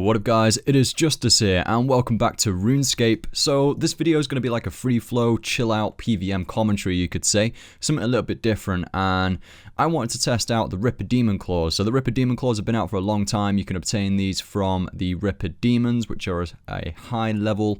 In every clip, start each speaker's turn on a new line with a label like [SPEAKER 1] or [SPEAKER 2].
[SPEAKER 1] What up guys, it is Justice here and welcome back to Runescape. So this video is going to be like a free flow, chill out PVM commentary you could say, something a little bit different, and I wanted to test out the Ripper Demon Claws. So the Ripper Demon Claws have been out for a long time. You can obtain these from the Ripper Demons, which are a high level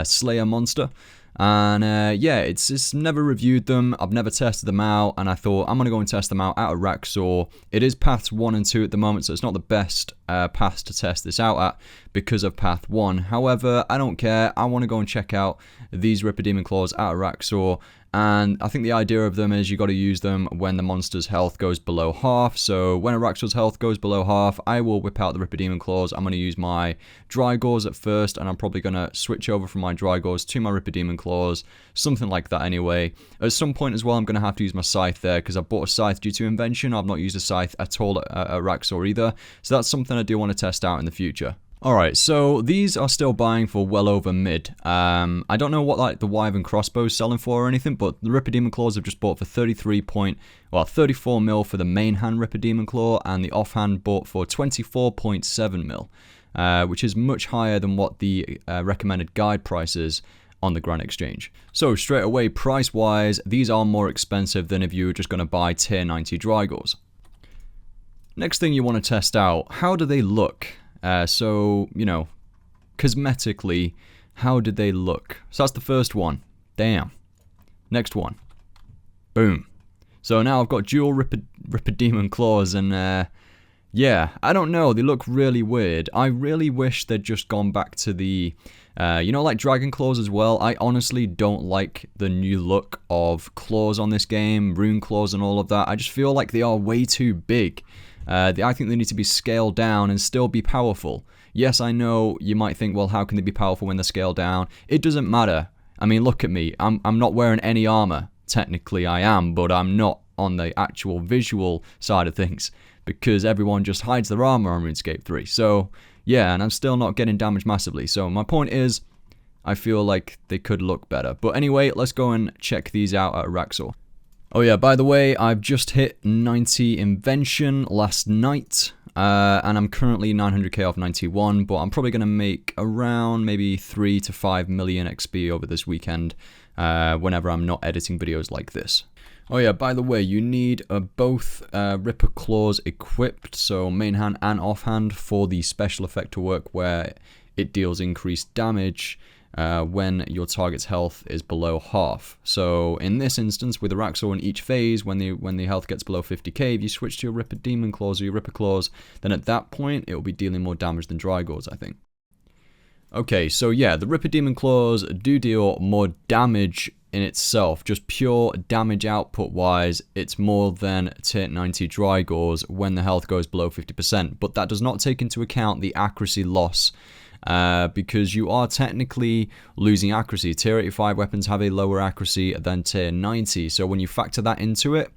[SPEAKER 1] Slayer monster. And yeah, it's never reviewed them, I've never tested them out, and I thought I'm going to go and test them out at Araxxor. It is paths 1 and 2 at the moment, so it's not the best path to test this out at because of path 1. However, I don't care, I want to go and check out these Ripper Demon Claws at Araxxor. And I think the idea of them is you got to use them when the monster's health goes below half. So when Araxxor's health goes below half, I will whip out the Ripper Demon Claws. I'm going to use my Drygores at first, and I'm probably going to switch over from my Drygores to my Ripper Demon Claws. Something like that anyway. At some point as well, I'm going to have to use my Scythe there because I bought a Scythe due to invention. I've not used a Scythe at all at Araxxor either. So that's something I do want to test out in the future. Alright, so these are still buying for well over mid. I don't know what like the Wyvern crossbow is selling for or anything, but the Ripper Demon Claws have just bought for 34 mil for the main hand Ripper Demon Claw, and the offhand bought for 24.7 mil, which is much higher than what the recommended guide price is on the Grand Exchange. So straight away, price wise, these are more expensive than if you were just going to buy tier 90 Drygores. Next thing you want to test out, how do they look? So, you know, cosmetically, how did they look? So that's the first one. Damn. Next one. Boom. So now I've got dual Ripper Demon Claws, and yeah, I don't know, they look really weird. I really wish they'd just gone back to the, you know, like Dragon Claws as well. I honestly don't like the new look of claws on this game, Rune Claws and all of that. I just feel like they are way too big. I think they need to be scaled down and still be powerful. Yes, I know you might think, well, how can they be powerful when they're scaled down? It doesn't matter. I mean, look at me. I'm not wearing any armor. Technically, I am, but I'm not on the actual visual side of things because everyone just hides their armor on RuneScape 3. So, yeah, and I'm still not getting damaged massively. So my point is, I feel like they could look better. But anyway, let's go and check these out at Araxxor. Oh yeah, by the way, I've just hit 90 invention last night, and I'm currently 900k off 91, but I'm probably going to make around maybe 3 to 5 million XP over this weekend, whenever I'm not editing videos like this. Oh yeah, by the way, you need both Ripper Claws equipped, so main hand and offhand, for the special effect to work where it deals increased damage when your target's health is below half. So in this instance, with Araxxor in each phase, when the health gets below 50k, if you switch to your Ripper Demon Claws or your Ripper Claws, then at that point it will be dealing more damage than Drygores, I think. Okay, so yeah, the Ripper Demon Claws do deal more damage in itself, just pure damage output wise, it's more than tier 90 Drygores when the health goes below 50%, but that does not take into account the accuracy loss. Because you are technically losing accuracy. Tier 85 weapons have a lower accuracy than tier 90, so when you factor that into it,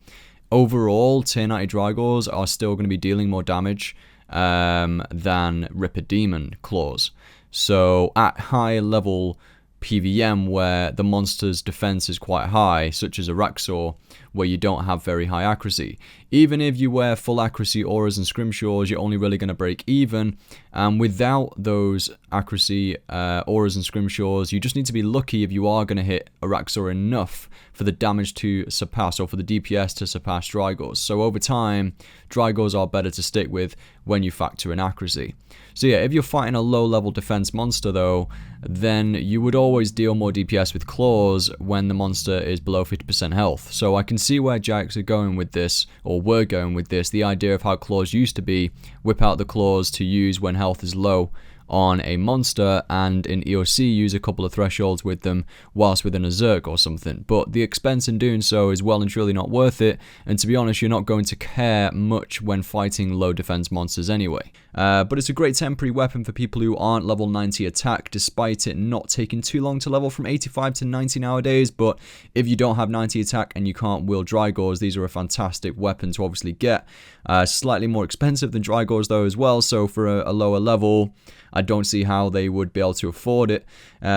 [SPEAKER 1] overall tier 90 Drygores are still going to be dealing more damage than Ripper Demon Claws. So at high level PVM where the monster's defense is quite high, such as Araxxor, where you don't have very high accuracy, even if you wear full accuracy auras and scrimshaws, you're only really going to break even. And without those accuracy auras and scrimshaws, you just need to be lucky if you are going to hit Araxxor enough for the damage to surpass, or for the DPS to surpass Drygores. So over time, Drygores are better to stick with when you factor in accuracy. So yeah, if you're fighting a low level defense monster though, then you would always deal more DPS with claws when the monster is below 50% health. So I can see where Jax are going with this, or were going with this, the idea of how claws used to be, whip out the claws to use when health is low on a monster, and in EOC use a couple of thresholds with them whilst within a Zerg or something. But the expense in doing so is well and truly not worth it, and to be honest, you're not going to care much when fighting low defense monsters anyway. But it's a great temporary weapon for people who aren't level 90 attack, despite it not taking too long to level from 85 to 90 nowadays. But if you don't have 90 attack and you can't wield Drygores, these are a fantastic weapon to obviously get. Slightly more expensive than Drygores though as well, so for a lower level, I don't see how they would be able to afford it.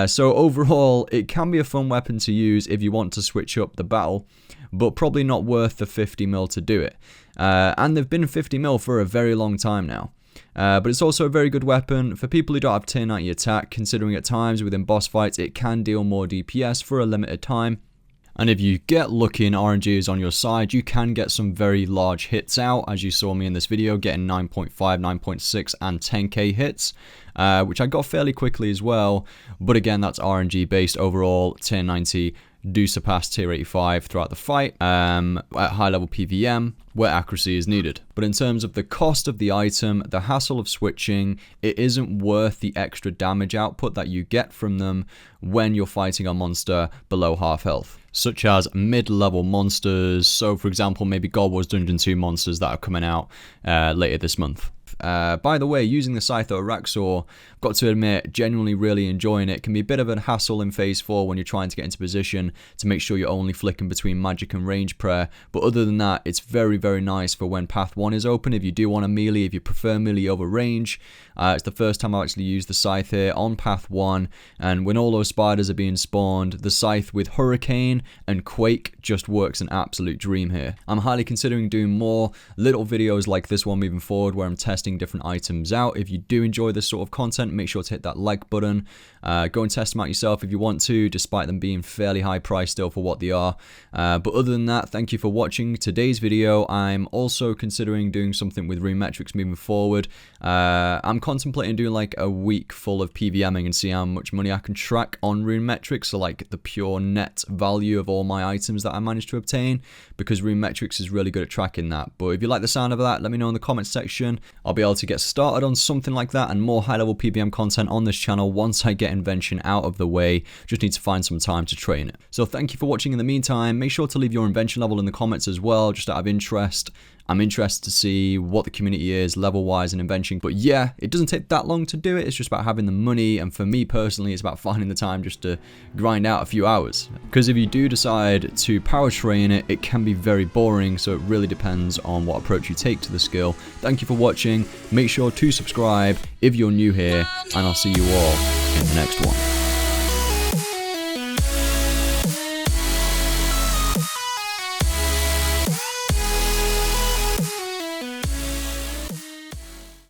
[SPEAKER 1] So overall, it can be a fun weapon to use if you want to switch up the battle, but probably not worth the 50 mil to do it. And they've been 50 mil for a very long time now. But it's also a very good weapon for people who don't have tier 90 attack, considering at times within boss fights it can deal more DPS for a limited time. And if you get lucky and RNG is on your side, you can get some very large hits out, as you saw me in this video, getting 9.5, 9.6 and 10k hits, which I got fairly quickly as well. But again, that's RNG based. Overall, tier 90 do surpass tier 85 throughout the fight at high level PVM where accuracy is needed. But in terms of the cost of the item, the hassle of switching, it isn't worth the extra damage output that you get from them when you're fighting a monster below half health, such as mid-level monsters. So for example, maybe God Wars Dungeon 2 monsters that are coming out later this month. By the way, using the Scythe or Araxxor, got to admit, genuinely really enjoying it. Can be a bit of a hassle in phase 4 when you're trying to get into position to make sure you're only flicking between magic and range prayer. But other than that, it's very, very nice for when path 1 is open. If you do want a melee, if you prefer melee over range, it's the first time I've actually used the Scythe here on path 1. And when all those spiders are being spawned, the Scythe with Hurricane and Quake just works an absolute dream here. I'm highly considering doing more little videos like this one moving forward where I'm testing different items out. If you do enjoy this sort of content, make sure to hit that like button. Go and test them out yourself if you want to, despite them being fairly high priced still for what they are. But other than that, thank you for watching today's video. I'm also considering doing something with rune metrics moving forward. I'm contemplating doing like a week full of PVMing and see how much money I can track on rune metrics, so like the pure net value of all my items that I managed to obtain, because rune metrics is really good at tracking that. But if you like the sound of that, let me know in the comments section. I'll be able to get started on something like that and more high level PVM content on this channel once I get invention out of the way. Just need to find some time to train it. So thank you for watching. In the meantime, make sure to leave your invention level in the comments as well, just out of interest. I'm interested to see what the community is level wise and invention. But yeah, it doesn't take that long to do it. It's just about having the money, and for me personally, it's about finding the time just to grind out a few hours. Because if you do decide to power train it, it can be very boring, so it really depends on what approach you take to the skill. Thank you for watching. Make sure to subscribe if you're new here, and I'll see you all in the next one.